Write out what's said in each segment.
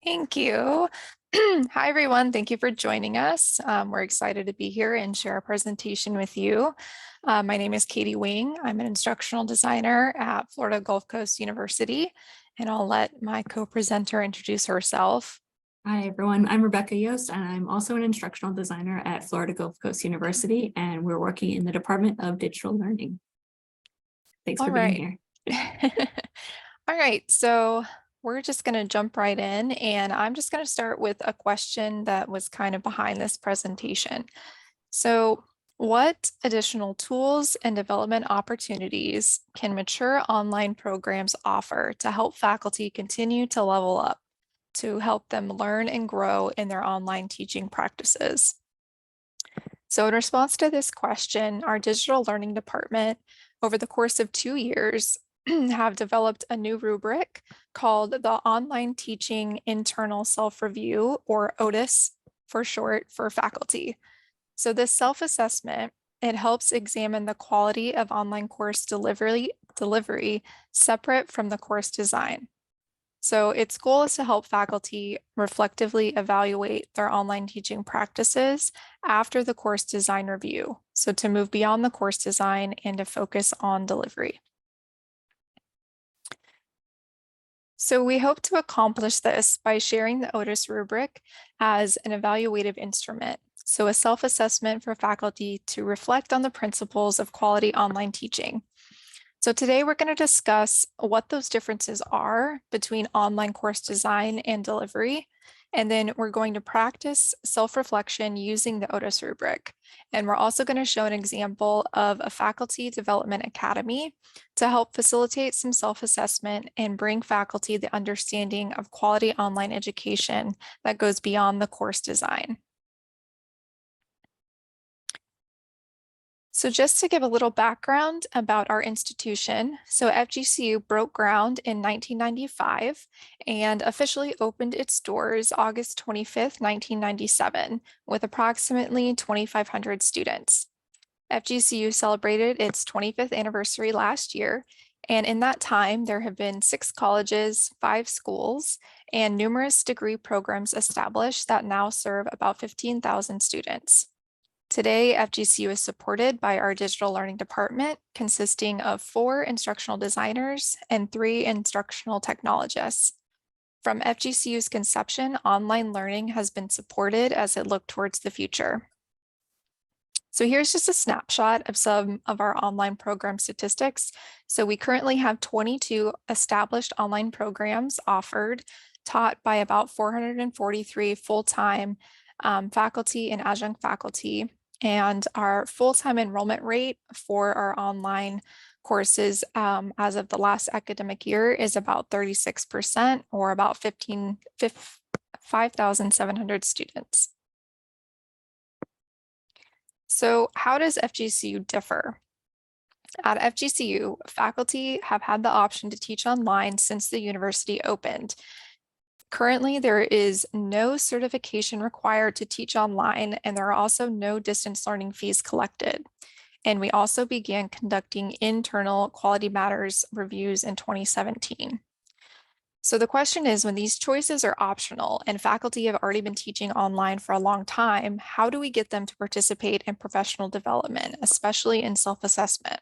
Thank you. Hi, everyone. Thank you for joining us. We're excited to be here and share a presentation with you. My name is Katie Wing. I'm an instructional designer at Florida Gulf Coast University, and I'll let my co-presenter introduce herself. Hi, everyone. I'm Rebecca Yost, and I'm also an instructional designer at Florida Gulf Coast University, and we're working in the Department of Digital Learning. Thanks for being here. All right, so we're just going to jump right in, and I'm just going to start with a question that was kind of behind this presentation. So, what additional tools and development opportunities can mature online programs offer to help faculty continue to level up, to help them learn and grow in their online teaching practices? So in response to this question, our digital learning department, over the course of 2 years, have developed a new rubric called the Online Teaching Internal Self-Review, or OTIS for short, for faculty. So this self-assessment, it helps examine the quality of online course delivery separate from the course design. So its goal is to help faculty reflectively evaluate their online teaching practices after the course design review. So to move beyond the course design and to focus on delivery. So we hope to accomplish this by sharing the OTIS rubric as an evaluative instrument. So a self-assessment for faculty to reflect on the principles of quality online teaching. So today we're going to discuss what those differences are between online course design and delivery. And then we're going to practice self-reflection using the OTIS rubric. And we're also going to show an example of a faculty development academy to help facilitate some self-assessment and bring faculty the understanding of quality online education that goes beyond the course design. So just to give a little background about our institution, so FGCU broke ground in 1995 and officially opened its doors August 25th, 1997, with approximately 2,500 students. FGCU celebrated its 25th anniversary last year, and in that time, there have been 6 colleges, 5 schools, and numerous degree programs established that now serve about 15,000 students. Today, FGCU is supported by our digital learning department, consisting of 4 instructional designers and 3 instructional technologists. From FGCU's conception, online learning has been supported as it looked towards the future. So here's just a snapshot of some of our online program statistics. So we currently have 22 established online programs offered, taught by about 443 full-time faculty and adjunct faculty. And our full-time enrollment rate for our online courses as of the last academic year is about 36%, or about 5,700 students. So how does FGCU differ? At FGCU, faculty have had the option to teach online since the university opened. Currently, there is no certification required to teach online, and there are also no distance learning fees collected. And we also began conducting internal quality matters reviews in 2017. So the question is, when these choices are optional and faculty have already been teaching online for a long time, how do we get them to participate in professional development, especially in self-assessment?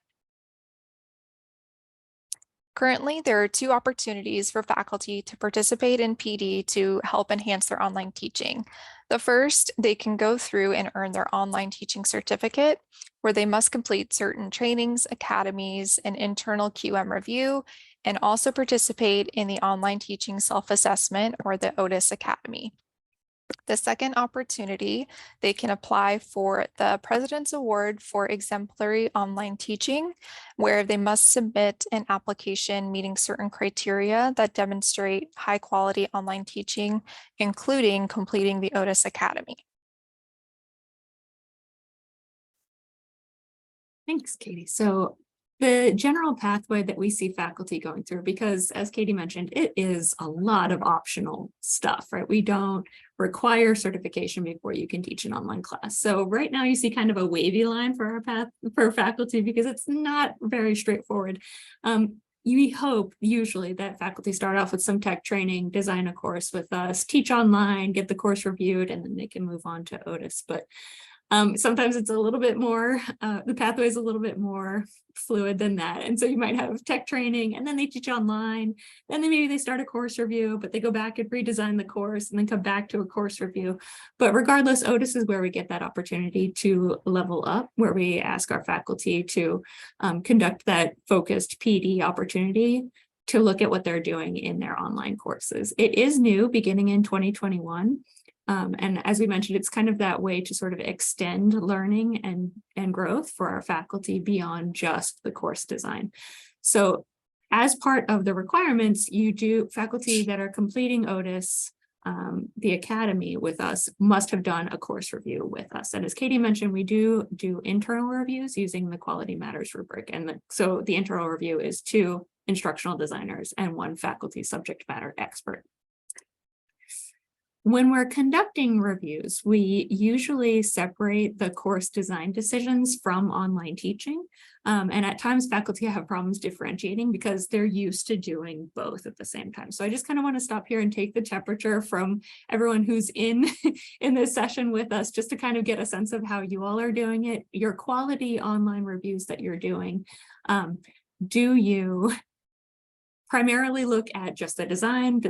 Currently, there are 2 opportunities for faculty to participate in PD to help enhance their online teaching. The first, they can go through and earn their online teaching certificate, where they must complete certain trainings, academies, and internal QM review, and also participate in the online teaching self-assessment, or the OTIS Academy. The second opportunity, they can apply for the President's Award for Exemplary Online Teaching, where they must submit an application meeting certain criteria that demonstrate high quality online teaching, including completing the OTIS Academy. Thanks, Katie. So the general pathway that we see faculty going through, because as Katie mentioned, it is a lot of optional stuff, right? We don't require certification before you can teach an online class. So right now you see kind of a wavy line for our path for faculty because it's not very straightforward. we hope usually that faculty start off with some tech training, design a course with us, teach online, get the course reviewed, and then they can move on to Otis. But sometimes it's a little bit more, the pathway is a little bit more fluid than that. And so you might have tech training and then they teach online, then maybe they start a course review, but they go back and redesign the course and then come back to a course review. But regardless, Otis is where we get that opportunity to level up, where we ask our faculty to conduct that focused PD opportunity to look at what they're doing in their online courses. It is new beginning in 2021. And as we mentioned, it's kind of that way to sort of extend learning and growth for our faculty beyond just the course design. So as part of the requirements, faculty that are completing Otis, the Academy with us, must have done a course review with us. And as Katie mentioned, we do internal reviews using the Quality Matters rubric. And so the internal review is 2 instructional designers and 1 faculty subject matter expert. When we're conducting reviews, we usually separate the course design decisions from online teaching. And at times faculty have problems differentiating because they're used to doing both at the same time. So I just kind of want to stop here and take the temperature from everyone who's in this session with us, just to kind of get a sense of how you all are doing it, your quality online reviews that you're doing. Do you primarily look at just the design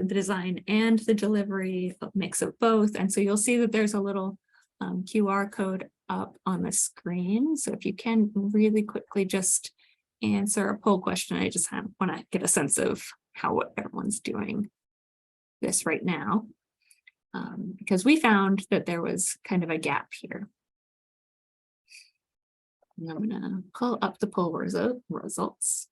and the delivery, a mix of both? And so you'll see that there's a little QR code up on the screen. So if you can really quickly just answer a poll question, I just want to get a sense of how everyone's doing this right now, because we found that there was kind of a gap here. And I'm going to pull up the poll results.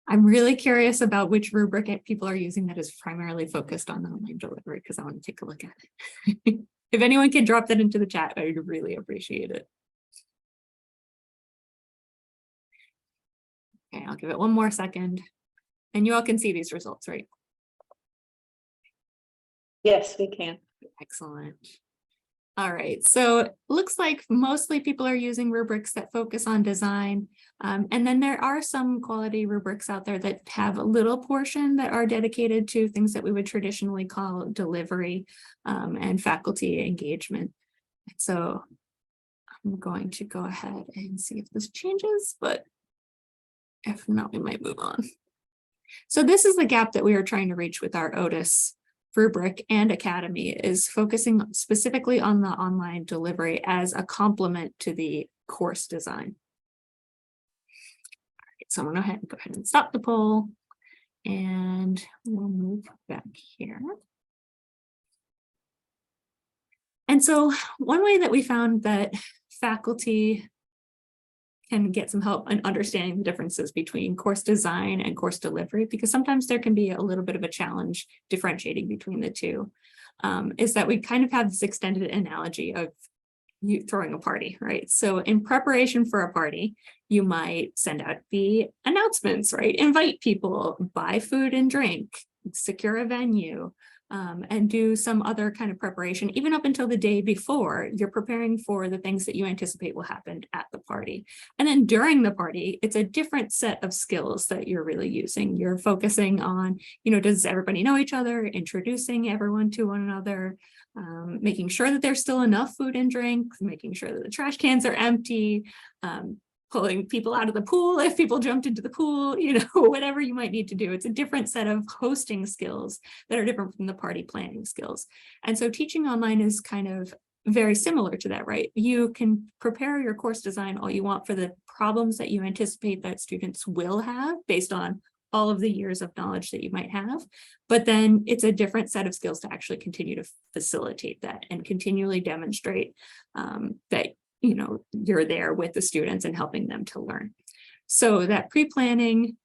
I'm really curious about which rubric people are using that is primarily focused on the online delivery, because I want to take a look at it. If anyone can drop that into the chat, I would really appreciate it. Okay, I'll give it one more second. And you all can see these results, right? Yes, we can. Excellent. All right, so it looks like mostly people are using rubrics that focus on design. And then there are some quality rubrics out there that have a little portion that are dedicated to things that we would traditionally call delivery and faculty engagement. So I'm going to go ahead and see if this changes, but if not, we might move on. So this is the gap that we are trying to reach with our Otis rubric and Academy, is focusing specifically on the online delivery as a complement to the course design. All right, so I'm going to go ahead and stop the poll, and we'll move back here. And so one way that we found that faculty can get some help in understanding the differences between course design and course delivery, because sometimes there can be a little bit of a challenge differentiating between the two, is that we kind of have this extended analogy of you throwing a party, right? So in preparation for a party, you might send out the announcements, right? Invite people, buy food and drink, secure a venue, and do some other kind of preparation. Even up until the day before, you're preparing for the things that you anticipate will happen at the party. And then during the party, it's a different set of skills that you're really using. You're focusing on, does everybody know each other, introducing everyone to one another, making sure that there's still enough food and drink, making sure that the trash cans are empty, pulling people out of the pool if people jumped into the pool, whatever you might need to do. It's a different set of hosting skills that are different from the party planning skills. And so teaching online is kind of very similar to that, right? You can prepare your course design all you want for the problems that you anticipate that students will have based on all of the years of knowledge that you might have, but then it's a different set of skills to actually continue to facilitate that and continually demonstrate that you're there with the students and helping them to learn. So that pre-planning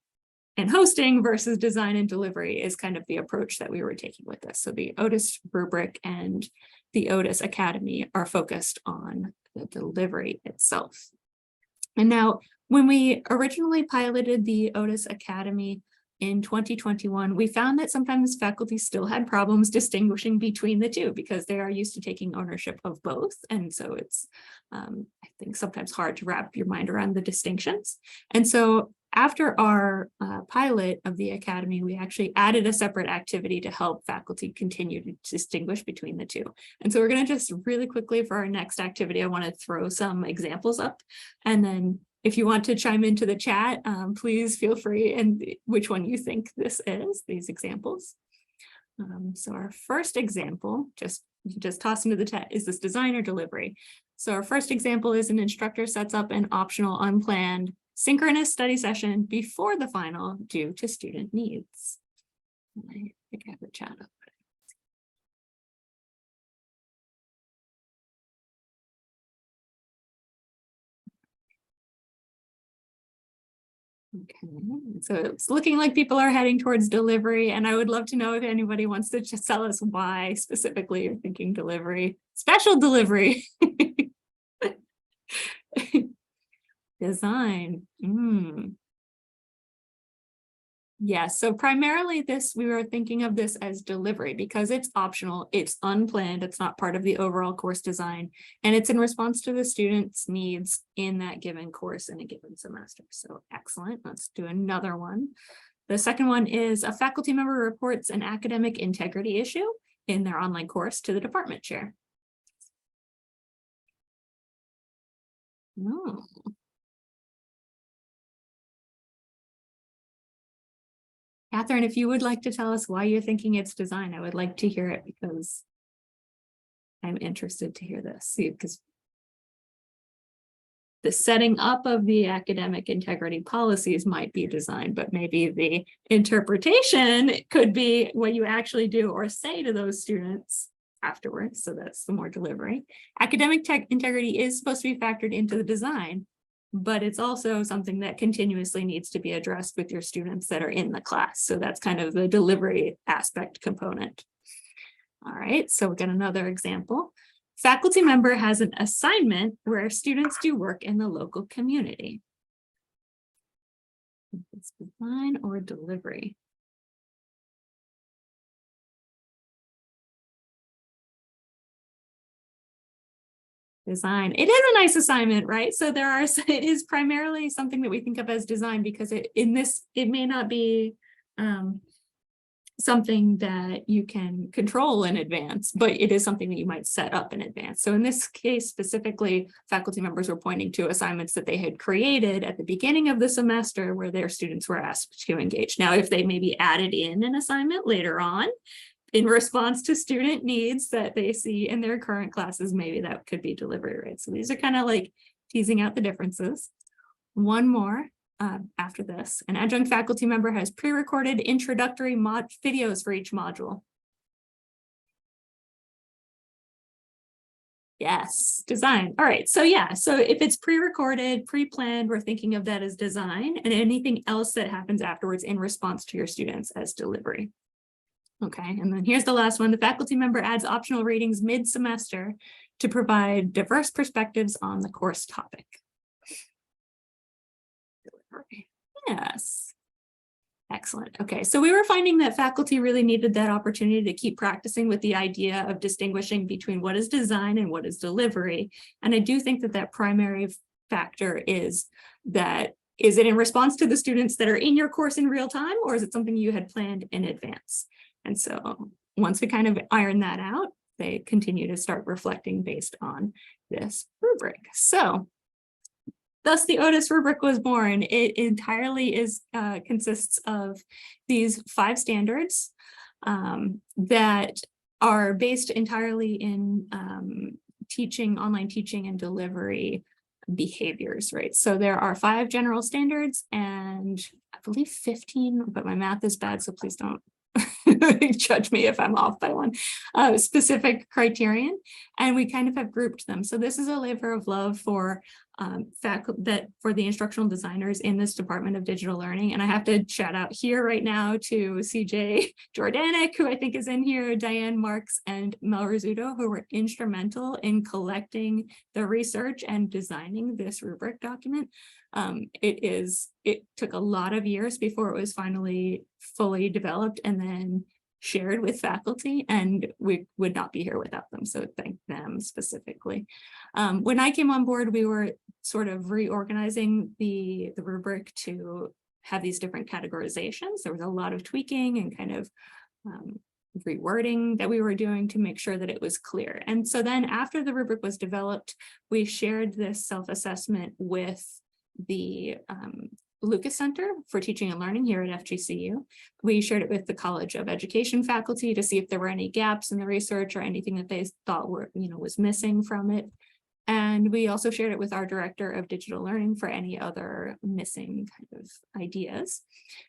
and hosting versus design and delivery is kind of the approach that we were taking with this. So the Otis rubric and the Otis Academy are focused on the delivery itself. And now, when we originally piloted the Otis Academy, in 2021, we found that sometimes faculty still had problems distinguishing between the two because they are used to taking ownership of both. And so it's, I think, sometimes hard to wrap your mind around the distinctions. And so after our pilot of the Academy, we actually added a separate activity to help faculty continue to distinguish between the two. And so we're going to just really quickly for our next activity, I want to throw some examples up. And then if you want to chime into the chat, please feel free and which one you think this is, these examples. So our first example, just toss into the chat, is this design or delivery? So our first example is an instructor sets up an optional unplanned synchronous study session before the final due to student needs. I think I have the chat up. Okay, so it's looking like people are heading towards delivery, and I would love to know if anybody wants to just tell us why specifically you're thinking delivery, special delivery. Design. Yes, so primarily we were thinking of this as delivery because it's optional, it's unplanned, it's not part of the overall course design, and it's in response to the students' needs in that given course in a given semester. So excellent, let's do another one. The second one is a faculty member reports an academic integrity issue in their online course to the department chair. Oh. Catherine, if you would like to tell us why you're thinking it's design, I would like to hear it because I'm interested to hear this. See, because the setting up of the academic integrity policies might be design, but maybe the interpretation could be what you actually do or say to those students afterwards. So that's the more delivery. Academic integrity is supposed to be factored into the design, but it's also something that continuously needs to be addressed with your students that are in the class. So that's kind of the delivery aspect component. All right, so we've got another example. Faculty member has an assignment where students do work in the local community. It's design or delivery. Design. It is a nice assignment, right? So it is primarily something that we think of as design because it may not be something that you can control in advance, but it is something that you might set up in advance. So in this case, specifically, faculty members were pointing to assignments that they had created at the beginning of the semester where their students were asked to engage. Now, if they maybe added in an assignment later on, in response to student needs that they see in their current classes, maybe that could be delivery, right? So these are kind of like teasing out the differences. One more after this, an adjunct faculty member has pre-recorded introductory videos for each module. Yes, design. All right, so yeah, so if it's pre-recorded, pre-planned, we're thinking of that as design, and anything else that happens afterwards in response to your students as delivery. Okay, and then here's the last one. The faculty member adds optional readings mid-semester to provide diverse perspectives on the course topic. Yes. Excellent. Okay, so we were finding that faculty really needed that opportunity to keep practicing with the idea of distinguishing between what is design and what is delivery. And I do think that that primary factor is that, is it in response to the students that are in your course in real time, or is it something you had planned in advance? And so once we kind of iron that out, they continue to start reflecting based on this rubric. So thus the Otis rubric was born. It entirely consists of these 5 standards that are based entirely in online teaching and delivery behaviors, right? So there are 5 general standards and I believe 15, but my math is bad, so please don't judge me if I'm off by one specific criterion. And we kind of have grouped them. So this is a labor of love for for the instructional designers in this Department of Digital Learning. And I have to shout out here right now to CJ Jordanek, who I think is in here, Diane Marks, and Mel Rizzuto, who were instrumental in collecting the research and designing this rubric document. It took a lot of years before it was finally fully developed and then shared with faculty, and we would not be here without them. So thank them specifically. When I came on board, we were sort of reorganizing the rubric to have these different categorizations. There was a lot of tweaking and kind of rewording that we were doing to make sure that it was clear. And so then after the rubric was developed, we shared this self-assessment with the Lucas Center for Teaching and Learning here at FGCU. We shared it with the College of Education faculty to see if there were any gaps in the research or anything that they thought was missing from it. And we also shared it with our Director of Digital Learning for any other missing kind of ideas.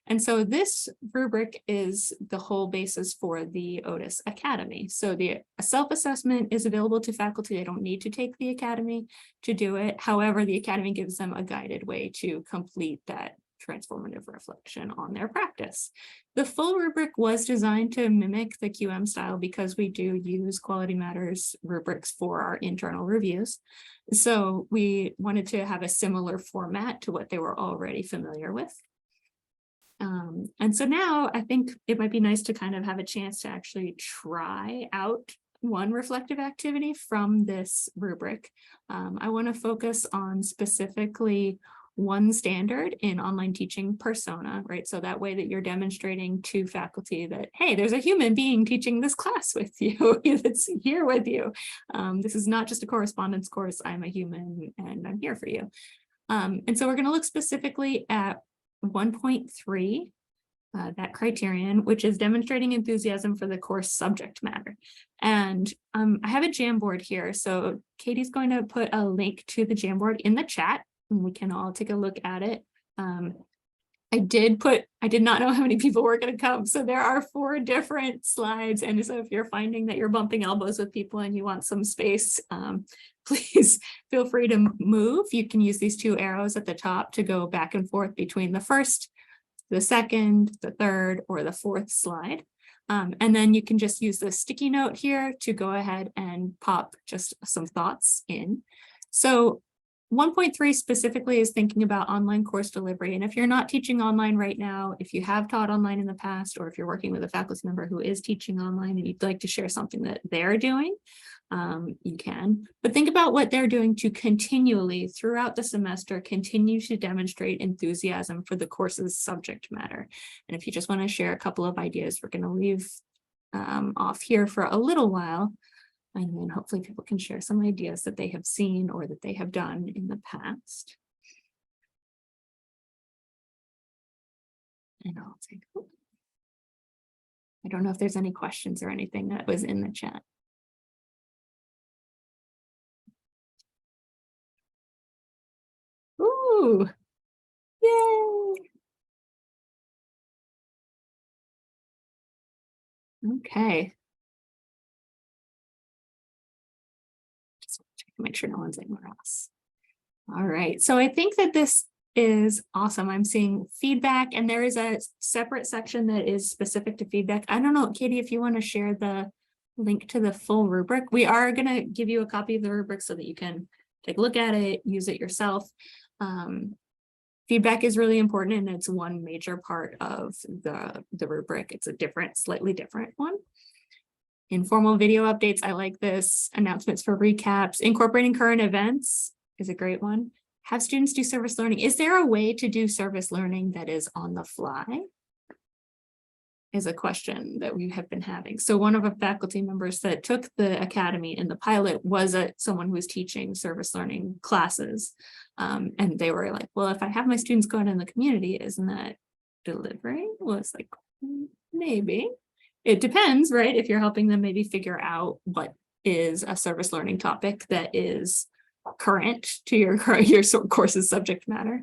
And so this rubric is the whole basis for the Otis Academy. So the self-assessment is available to faculty. They don't need to take the Academy to do it. However, the Academy gives them a guided way to complete that transformative reflection on their practice. The full rubric was designed to mimic the QM style because we do use Quality Matters rubrics for our internal reviews. So we wanted to have a similar format to what they were already familiar with. And so now I think it might be nice to kind of have a chance to actually try out one reflective activity from this rubric. I want to focus on specifically one standard in online teaching persona, right? So that way that you're demonstrating to faculty that, hey, there's a human being teaching this class with you, that's here with you. This is not just a correspondence course. I'm a human and I'm here for you. And so we're going to look specifically at 1.3, that criterion, which is demonstrating enthusiasm for the course subject matter. And I have a Jamboard here. So Katie's going to put a link to the Jamboard in the chat, and we can all take a look at it. I did not know how many people were going to come. So there are 4 different slides. And so if you're finding that you're bumping elbows with people and you want some space, please feel free to move. You can use these 2 arrows at the top to go back and forth between the first, the second, the third, or the 4th slide. And then you can just use the sticky note here to go ahead and pop just some thoughts in. So 1.3 specifically is thinking about online course delivery. And if you're not teaching online right now, if you have taught online in the past, or if you're working with a faculty member who is teaching online and you'd like to share something that they're doing, you can. But think about what they're doing to continually, throughout the semester, continue to demonstrate enthusiasm for the course's subject matter. And if you just want to share a couple of ideas, we're going to leave off here for a little while. And then hopefully people can share some ideas that they have seen or that they have done in the past. And I'll take a look. I don't know if there's any questions or anything that was in the chat. Ooh, yay. Okay. Make sure no one's anywhere else. All right, so I think that this is awesome. I'm seeing feedback, and there is a separate section that is specific to feedback. I don't know, Katie, if you want to share the link to the full rubric. We are going to give you a copy of the rubric so that you can take a look at it, use it yourself. Feedback is really important, and it's one major part of the rubric. It's a slightly different one. Informal video updates, I like this. Announcements for recaps. Incorporating current events is a great one. Have students do service learning. Is there a way to do service learning that is on the fly? Is a question that we have been having. So one of our faculty members that took the academy in the pilot was someone who was teaching service learning classes. And they were like, well, if I have my students going in the community, isn't that delivering? Well, it's like, maybe. It depends, right? If you're helping them maybe figure out what is a service learning topic that is current to your course's subject matter.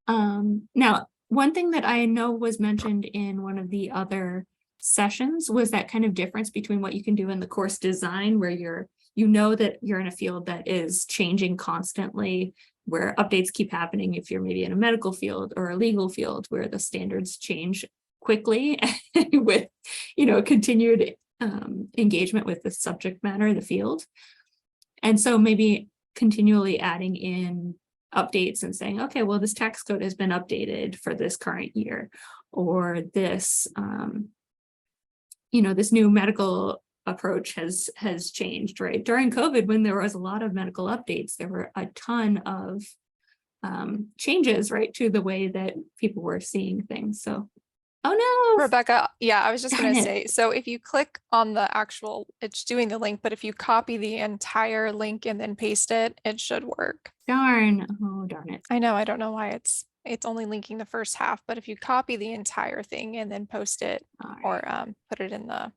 Now, one thing that I know was mentioned in one of the other sessions was that kind of difference between what you can do in the course design, where you know that you're in a field that is changing constantly, where updates keep happening. If you're maybe in a medical field or a legal field where the standards change quickly with, continued engagement with the subject matter of the field. And so maybe continually adding in updates and saying, okay, well, this tax code has been updated for this current year, or this, this new medical approach has changed, right? During COVID, when there was a lot of medical updates, there were a ton of changes, right, to the way that people were seeing things. So, oh no, Rebecca, yeah, I was just darn going to it. say, so if you click on the actual, it's doing the link, but if you copy the entire link and then paste it, it should work. Darn. Oh, darn it. I know, I don't know why it's only linking the first half, but if you copy the entire thing and then post it or put it in the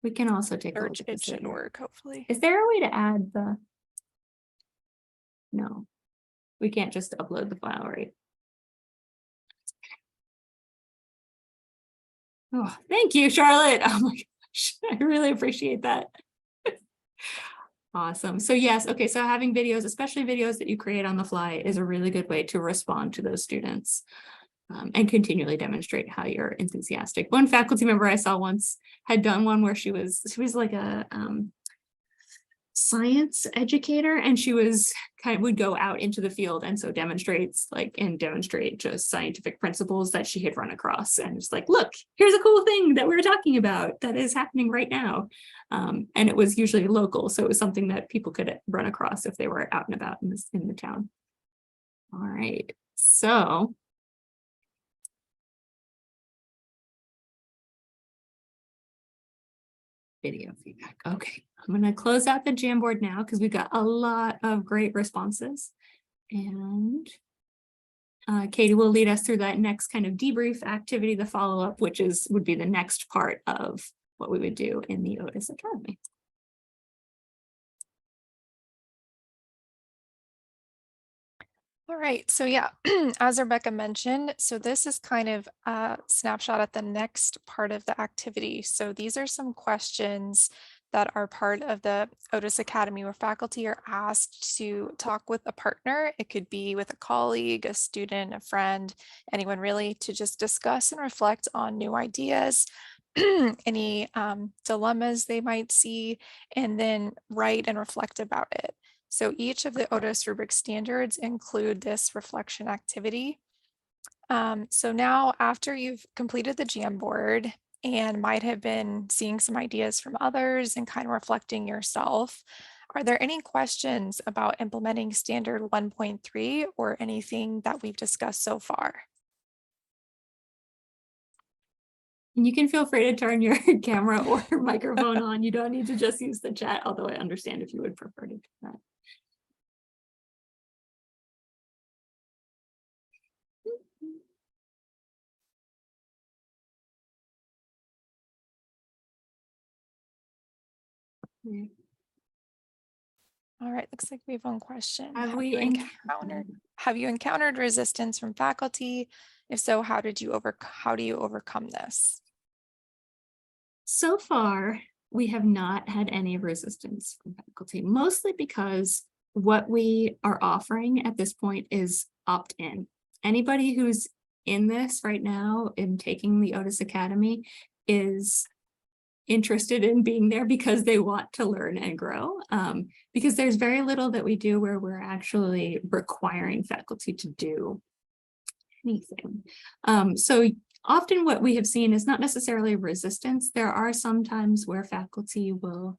We can also take a look search, at it this should later. work, hopefully. Is there a way to add no, we can't just upload the file, right? Oh, thank you, Charlotte. Oh my gosh, I really appreciate that. Awesome. So yes, okay, so having videos, especially videos that you create on the fly, is a really good way to respond to those students and continually demonstrate how you're enthusiastic. One faculty member I saw once had done one where she was like a science educator, and she was would go out into the field and so demonstrate just scientific principles that she had run across, and it's like, look, here's a cool thing that we're talking about that is happening right now. And it was usually local, so it was something that people could run across if they were out and about in the town. All right, so video feedback. Okay, I'm going to close out the Jamboard now because we've got a lot of great responses. And Katie will lead us through that next kind of debrief activity, the follow-up, which would be the next part of what we would do in the Otis Academy. All right, so yeah, as Rebecca mentioned, so this is kind of a snapshot at the next part of the activity. So these are some questions that are part of the Otis Academy where faculty are asked to talk with a partner. It could be with a colleague, a student, a friend, anyone really, to just discuss and reflect on new ideas, any dilemmas they might see, and then write and reflect about it. So each of the Otis rubric standards include this reflection activity. So now after you've completed the Jamboard and might have been seeing some ideas from others and kind of reflecting yourself, are there any questions about implementing standard 1.3 or anything that we've discussed so far? And you can feel free to turn your camera or microphone on. You don't need to just use the chat, although I understand if you would prefer to do that. All right, looks like we have one question. Have You encountered resistance from faculty? If so, how do you overcome this? So far, we have not had any resistance from faculty, mostly because what we are offering at this point is opt-in. Anybody who's in this right now in taking the Otis Academy is interested in being there because they want to learn and grow, because there's very little that we do where we're actually requiring faculty to do anything. So often what we have seen is not necessarily resistance. There are some times where faculty will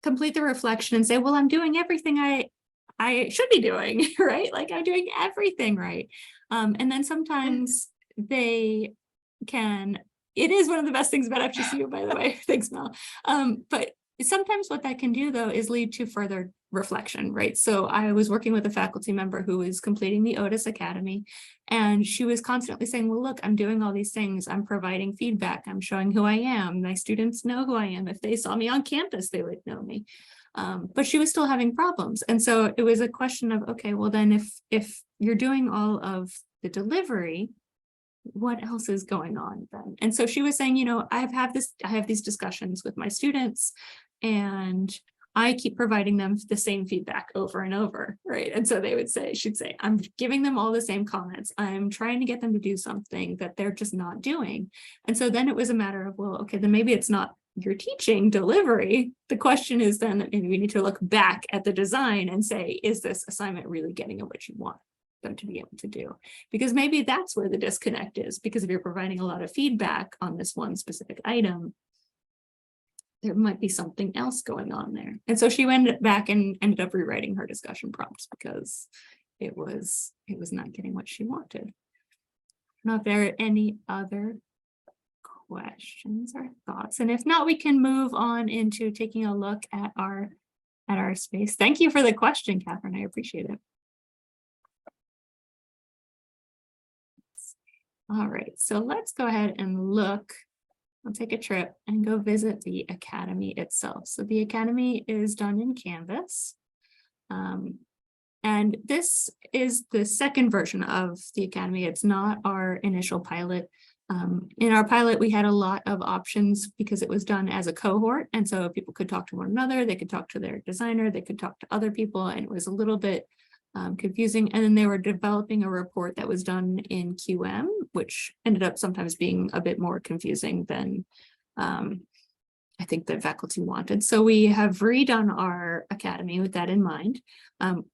complete the reflection and say, well, I'm doing everything I should be doing, right? Like I'm doing everything right. And then sometimes they can, it is one of the best things about FGCU, by the way. Thanks, Mel. But sometimes what that can do, though, is lead to further reflection, right? So I was working with a faculty member who was completing the Otis Academy, and she was constantly saying, well, look, I'm doing all these things. I'm providing feedback. I'm showing who I am. My students know who I am. If they saw me on campus, they would know me. But she was still having problems. And so it was a question of, okay, well, then if you're doing all of the delivery, what else is going on then? And so she was saying, you know, I have these discussions with my students, and I keep providing them the same feedback over and over, right? And so she'd say, I'm giving them all the same comments. I'm trying to get them to do something that they're just not doing. And so then it was a matter of, well, okay, then maybe it's not your teaching delivery. The question is then that maybe we need to look back at the design and say, is this assignment really getting at what you want them to be able to do? Because maybe that's where the disconnect is, because if you're providing a lot of feedback on this one specific item, there might be something else going on there. And so she went back and ended up rewriting her discussion prompts because it was not getting what she wanted. Now, if there are any other questions or thoughts, and if not, we can move on into taking a look at our space. Thank you for the question, Catherine. I appreciate it. All right, so let's go ahead and look. I'll take a trip and go visit the Academy itself. So the Academy is done in Canvas. And this is the second version of the Academy. It's not our initial pilot. In our pilot, we had a lot of options because it was done as a cohort. And so people could talk to one another, they could talk to their designer, they could talk to other people, and it was a little bit confusing. And then they were developing a report that was done in QM, which ended up sometimes being a bit more confusing than I think the faculty wanted. So we have redone our Academy with that in mind.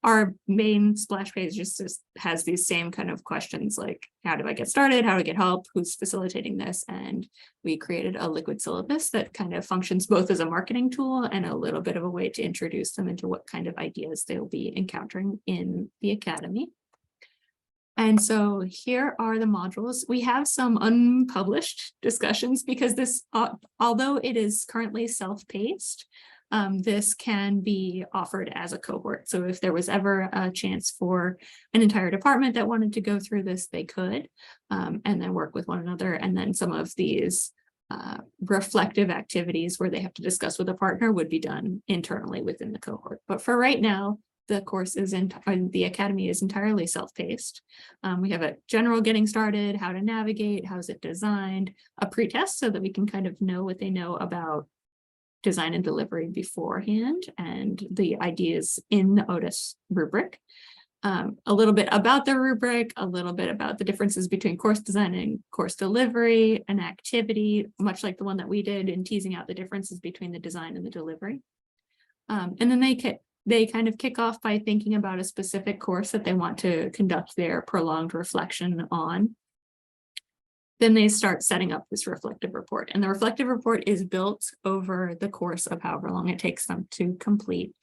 Our main splash page just has these same kind of questions like, how do I get started? How do I get help? Who's facilitating this? And we created a liquid syllabus that kind of functions both as a marketing tool and a little bit of a way to introduce them into what kind of ideas they'll be encountering in the Academy. And so here are the modules. We have some unpublished discussions because this, although it is currently self-paced, this can be offered as a cohort. So if there was ever a chance for an entire department that wanted to go through this, they could, and then work with one another. And then some of these reflective activities where they have to discuss with a partner would be done internally within the cohort. But for right now, the course is the Academy is entirely self-paced. We have a general getting started, how to navigate, how's it designed, a pretest so that we can kind of know what they know about design and delivery beforehand, and the ideas in the Otis rubric. A little bit about the rubric, a little bit about the differences between course design and course delivery, an activity, much like the one that we did in teasing out the differences between the design and the delivery. And then they kind of kick off by thinking about a specific course that they want to conduct their prolonged reflection on. Then they start setting up this reflective report, and the reflective report is built over the course of however long it takes them to complete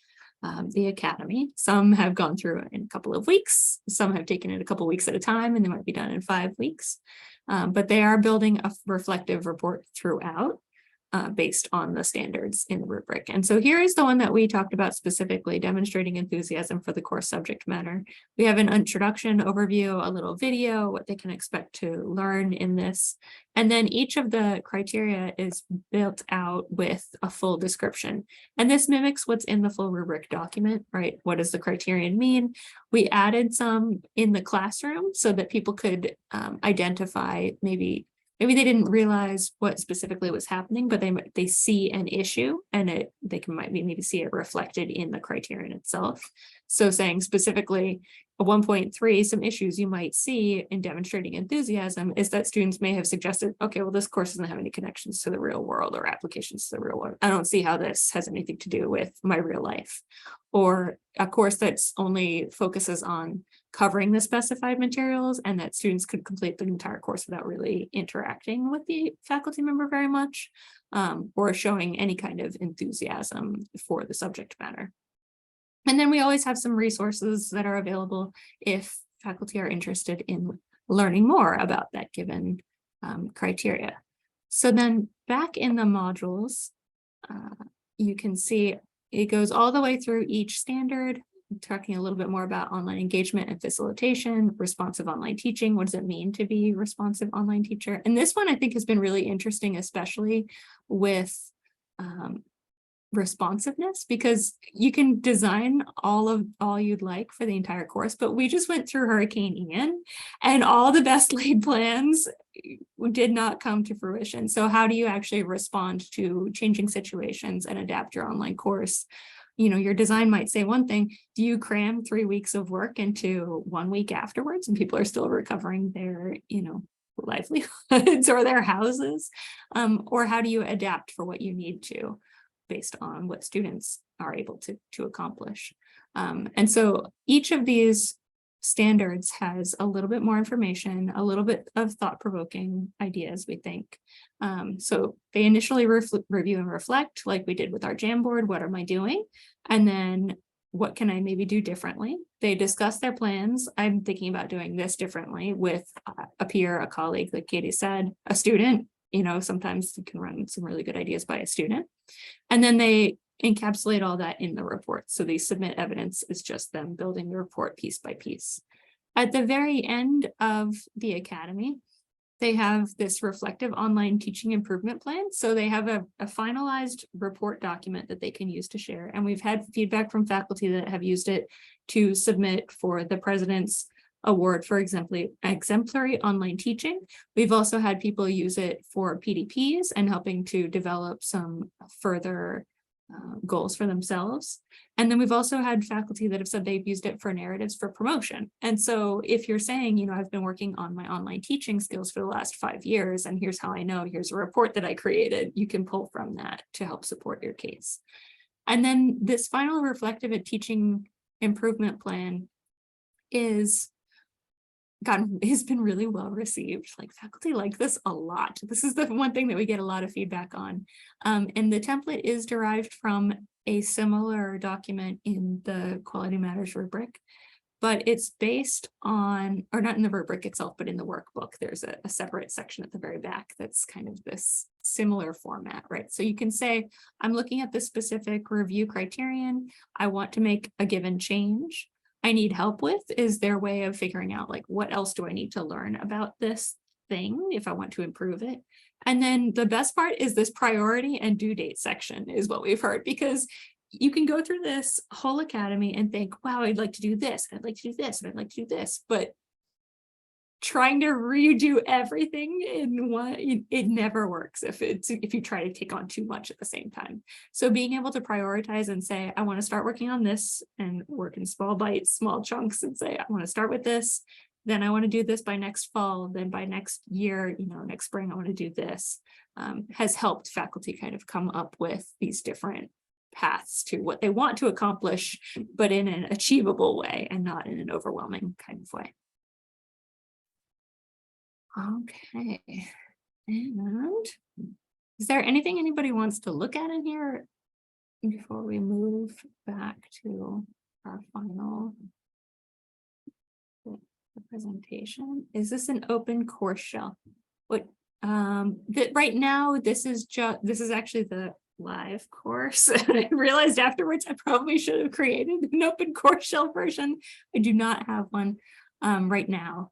the Academy. Some have gone through it in a couple of weeks, some have taken it a couple of weeks at a time, and they might be done in 5 weeks. But they are building a reflective report throughout. Based on the standards in the rubric. And so here is the one that we talked about specifically, demonstrating enthusiasm for the course subject matter. We have an introduction, overview, a little video, what they can expect to learn in this. And then each of the criteria is built out with a full description. And this mimics what's in the full rubric document, right? What does the criterion mean? We added some in the classroom so that people could identify maybe they didn't realize what specifically was happening, but they see an issue and they can maybe see it reflected in the criterion itself. So saying specifically a 1.3, some issues you might see in demonstrating enthusiasm is that students may have suggested, okay, well, this course doesn't have any connections to the real world or applications to the real world. I don't see how this has anything to do with my real life. Or a course that's only focuses on covering the specified materials, and that students could complete the entire course without really interacting with the faculty member very much, or showing any kind of enthusiasm for the subject matter. And then we always have some resources that are available if faculty are interested in learning more about that given criteria. So then back in the modules, you can see it goes all the way through each standard, talking a little bit more about online engagement and facilitation, responsive online teaching. What does it mean to be responsive online teacher? And this one I think has been really interesting, especially with responsiveness, because you can design all you'd like for the entire course, but we just went through Hurricane Ian and all the best laid plans did not come to fruition. So how do you actually respond to changing situations and adapt your online course? Your design might say one thing. Do you cram 3 weeks of work into 1 week afterwards and people are still recovering their, livelihoods or their houses? Or how do you adapt for what you need to based on what students are able to accomplish? And so each of these standards has a little bit more information, a little bit of thought-provoking ideas, we think. So they initially review and reflect, like we did with our Jamboard. What am I doing? And then what can I maybe do differently? They discuss their plans. I'm thinking about doing this differently with a peer, a colleague, like Katie said, a student. Sometimes you can run some really good ideas by a student. And then they encapsulate all that in the report. So they submit evidence is just them building the report piece by piece. At the very end of the academy, they have this reflective online teaching improvement plan. So they have a finalized report document that they can use to share. And we've had feedback from faculty that have used it to submit for the president's award for exemplary online teaching. We've also had people use it for PDPs and helping to develop some further goals for themselves. And then we've also had faculty that have said they've used it for narratives for promotion. And so if you're saying, I've been working on my online teaching skills for the last 5 years, and here's how I know, here's a report that I created, you can pull from that to help support your case. And then this final reflective and teaching improvement plan has been really well received. Like, faculty like this a lot. This is the one thing that we get a lot of feedback on. And the template is derived from a similar document in the Quality Matters rubric, but it's based on, or not in the rubric itself, but in the workbook. There's a separate section at the very back that's kind of this similar format, right? So you can say, I'm looking at this specific review criterion. I want to make a given change. I need help with is their way of figuring out, like, what else do I need to learn about this thing if I want to improve it? And then the best part is this priority and due date section is what we've heard, because you can go through this whole academy and think, wow, I'd like to do this, and I'd like to do this, and I'd like to do this, but trying to redo everything in one, it never works if you try to take on too much at the same time. So being able to prioritize and say, I want to start working on this, and work in small bites, small chunks, and say, I want to start with this, then I want to do this by next fall, then by next year, next spring, I want to do this, has helped faculty kind of come up with these different paths to what they want to accomplish, but in an achievable way and not in an overwhelming kind of way. Okay, and is there anything anybody wants to look at in here before we move back to our final presentation? Is this an open course shell? What that right now, this is actually the live course. I realized afterwards I probably should have created an open course shell version. I do not have one right now.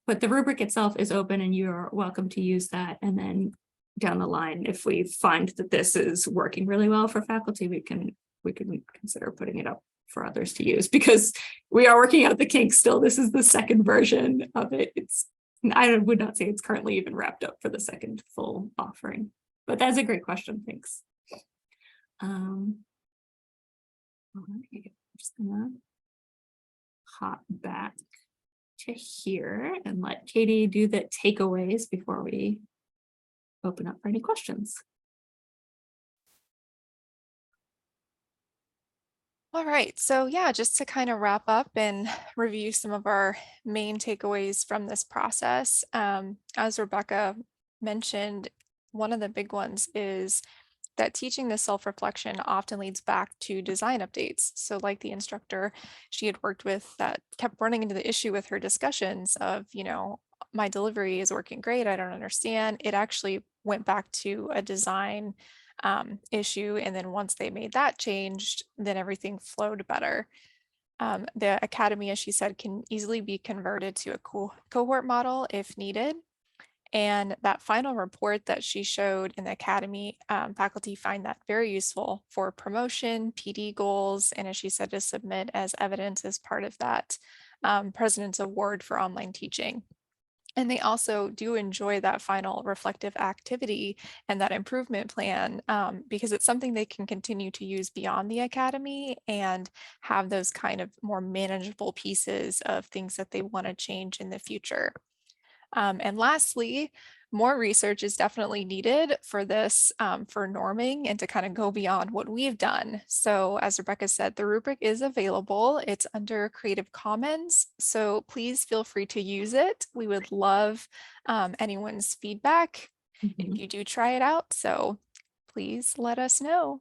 But the rubric itself is open and you're welcome to use that. And then down the line, if we find that this is working really well for faculty, we can consider putting it up for others to use, because we are working out the kinks still. This is the second version of it. I would not say it's currently even wrapped up for the second full offering, but that's a great question. Thanks. All right, I'm just gonna hop back to here and let Katie do the takeaways before we open up for any questions. All right, so yeah, just to kind of wrap up and review some of our main takeaways from this process. As Rebecca mentioned, one of the big ones is that teaching this self-reflection often leads back to design updates. So like the instructor she had worked with that kept running into the issue with her discussions of, my delivery is working great, I don't understand. It actually went back to a design issue. And then once they made that changed, then everything flowed better. The academy, as she said, can easily be converted to a cohort model if needed. And that final report that she showed in the academy, faculty find that very useful for promotion, PD goals, and as she said, to submit as evidence as part of that President's Award for Online Teaching. And they also do enjoy that final reflective activity and that improvement plan because it's something they can continue to use beyond the academy and have those kind of more manageable pieces of things that they want to change in the future. And lastly, more research is definitely needed for this, for norming and to kind of go beyond what we've done. So as Rebecca said, the rubric is available. It's under Creative Commons. So please feel free to use it. We would love anyone's feedback if you do try it out. So please let us know.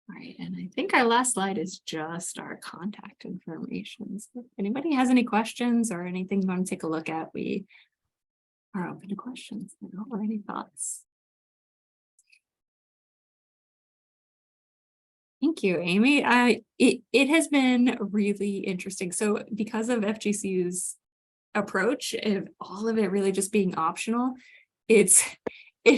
All right, and I think our last slide is just our contact information. So if anybody has any questions or anything you want to take a look at, we are open to questions or any thoughts. Thank you, Amy. It has been really interesting. So because of FGCU's approach, and all of it really just being optional, it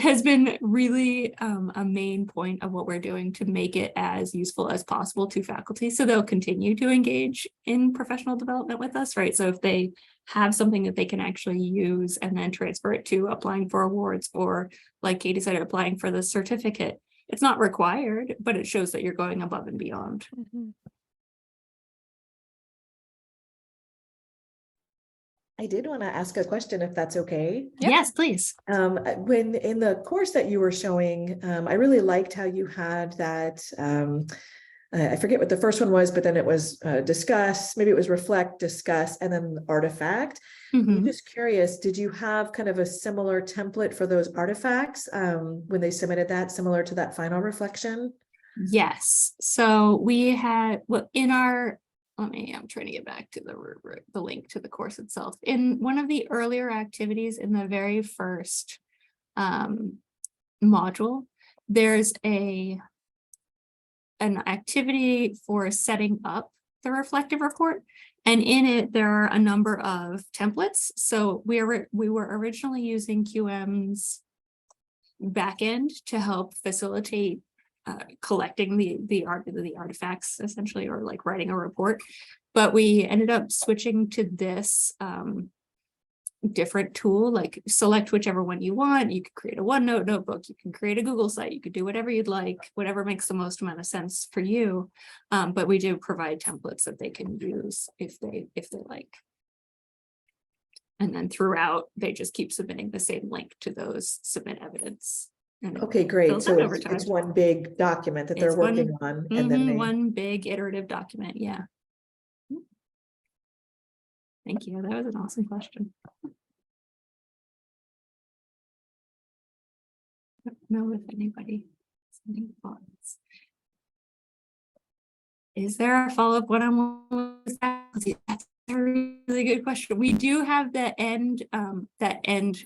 has been really a main point of what we're doing to make it as useful as possible to faculty. So they'll continue to engage in professional development with us, right? So if they have something that they can actually use and then transfer it to applying for awards, or like Katie said, applying for the certificate, it's not required, but it shows that you're going above and beyond. I did want to ask a question, if that's okay. Yep. Yes, please. When in the course that you were showing, I really liked how you had that, I forget what the first one was, but then it was discuss, maybe it was reflect, discuss, and then artifact. I'm just curious, did you have kind of a similar template for those artifacts when they submitted that, similar to that final reflection? Yes. So we had, well, in our, I'm trying to get back to the link to the course itself. In one of the earlier activities in the very first module, there's an activity for setting up the reflective report. And in it, there are a number of templates. So we were originally using QM's backend to help facilitate collecting the artifacts essentially, or like writing a report, but we ended up switching to this different tool. Like select whichever one you want. You could create a OneNote notebook, you can create a Google site, you could do whatever you'd like, whatever makes the most amount of sense for you. But we do provide templates that they can use if they like. And then throughout, they just keep submitting the same link to those submit evidence. Okay, great. So it's one big document that they're working on, and then one big iterative document. Yeah. Thank you. That was an awesome question. I don't know if anybody has any thoughts. Is there a follow-up one-on-one with faculty? That's a really good question. We do have that end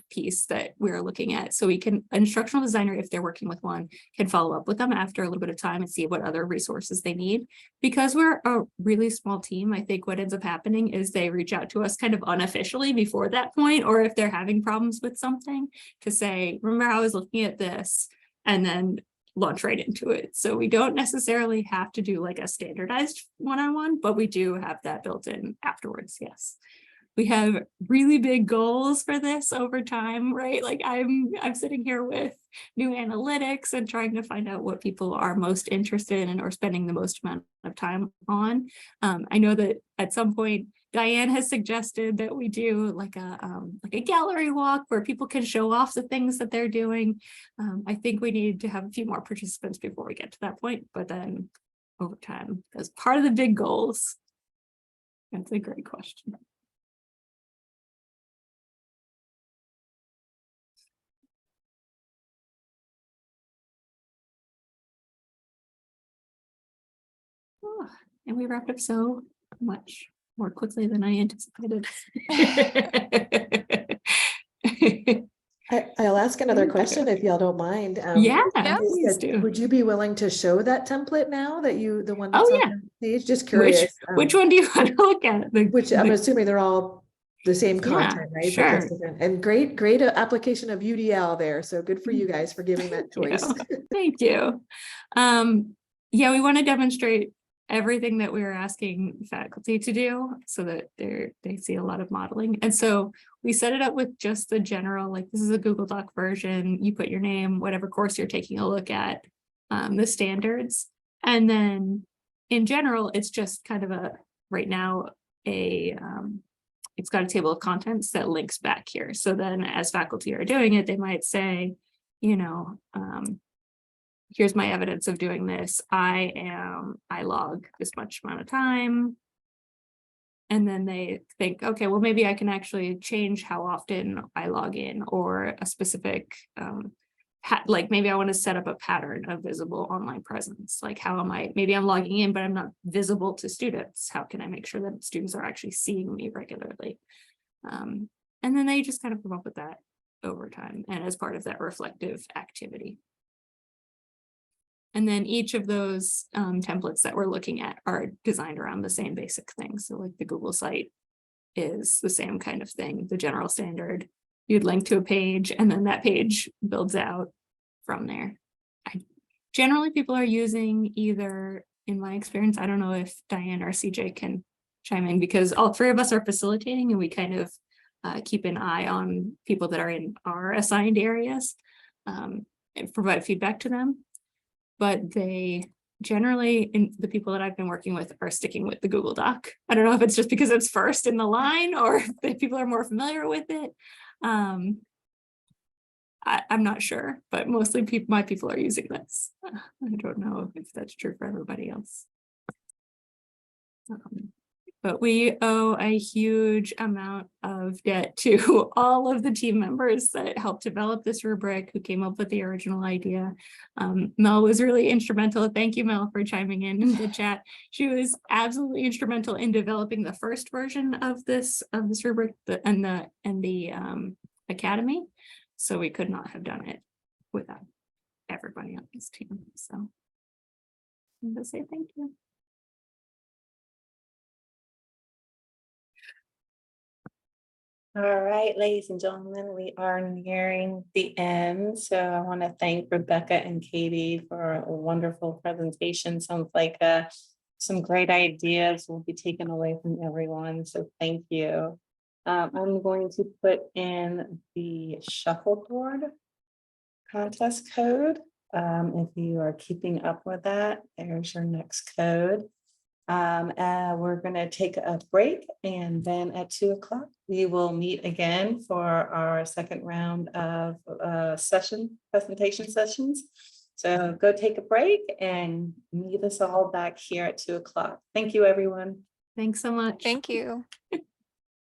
piece that we're looking at. So we can, instructional designer, if they're working with one, can follow up with them after a little bit of time and see what other resources they need. Because we're a really small team, I think what ends up happening is they reach out to us kind of unofficially before that point, or if they're having problems with something, to say, remember I was looking at this, and then launch right into it. So we don't necessarily have to do like a standardized one-on-one, but we do have that built in afterwards. Yes. We have really big goals for this over time, right? Like I'm sitting here with new analytics and trying to find out what people are most interested in or spending the most amount of time on. I know that at some point Diane has suggested that we do like a gallery walk where people can show off the things that they're doing. I think we need to have a few more participants before we get to that point, but then over time, as part of the big goals. That's a great question. Oh, and we wrapped up so much more quickly than I anticipated. I'll ask another question if y'all don't mind. Yeah, please do. Would you be willing to show that template now that the one that's on the page? Just curious. Which one do you want to look at? Which I'm assuming they're all the same Yeah, content, right? But sure. just different. And great application of UDL there. So good for you guys for giving that Thank choice. you. Thank you. Yeah, we want to demonstrate everything that we're asking faculty to do so that they see a lot of modeling. And so we set it up with just the general, like this is a Google Doc version, you put your name, whatever course you're taking a look at, the standards. And then in general, it's just kind of a, right now, it's got a table of contents that links back here. So then as faculty are doing it, they might say, you know, here's my evidence of doing this. I log this much amount of time. And then they think, okay, well, maybe I can actually change how often I log in, or a specific, like maybe I want to set up a pattern of visible online presence. Like how am I, maybe I'm logging in, but I'm not visible to students. How can I make sure that students are actually seeing me regularly? And then they just kind of come up with that over time and as part of that reflective activity. And then each of those templates that we're looking at are designed around the same basic thing. So like the Google site is the same kind of thing, the general standard. You'd link to a page and then that page builds out from there. Generally, people are using either, in my experience, I don't know if Diane or CJ can chime in, because all three of us are facilitating and we kind of keep an eye on people that are in our assigned areas and provide feedback to them. But they generally, in the people that I've been working with, are sticking with the Google Doc. I don't know if it's just because it's first in the line or if people are more familiar with it. I'm not sure, but mostly my people are using this. I don't know if that's true for everybody else. But we owe a huge amount of debt to all of the team members that helped develop this rubric, who came up with the original idea. Mel was really instrumental. Thank you, Mel, for chiming in the chat. She was absolutely instrumental in developing the first version of this rubric and the academy. So we could not have done it without everybody on this team. So I'm going to say thank you. All right, ladies and gentlemen, we are nearing the end. So I want to thank Rebecca and Katie for a wonderful presentation. Sounds like some great ideas will be taken away from everyone. So thank you. I'm going to put in the shuffleboard contest code. If you are keeping up with that, there's your next code. We're going to take a break, and then at 2 o'clock we will meet again for our second round of presentation sessions. So go take a break and meet us all back here at 2 o'clock. Thank you, everyone. Thanks so much. Thank you.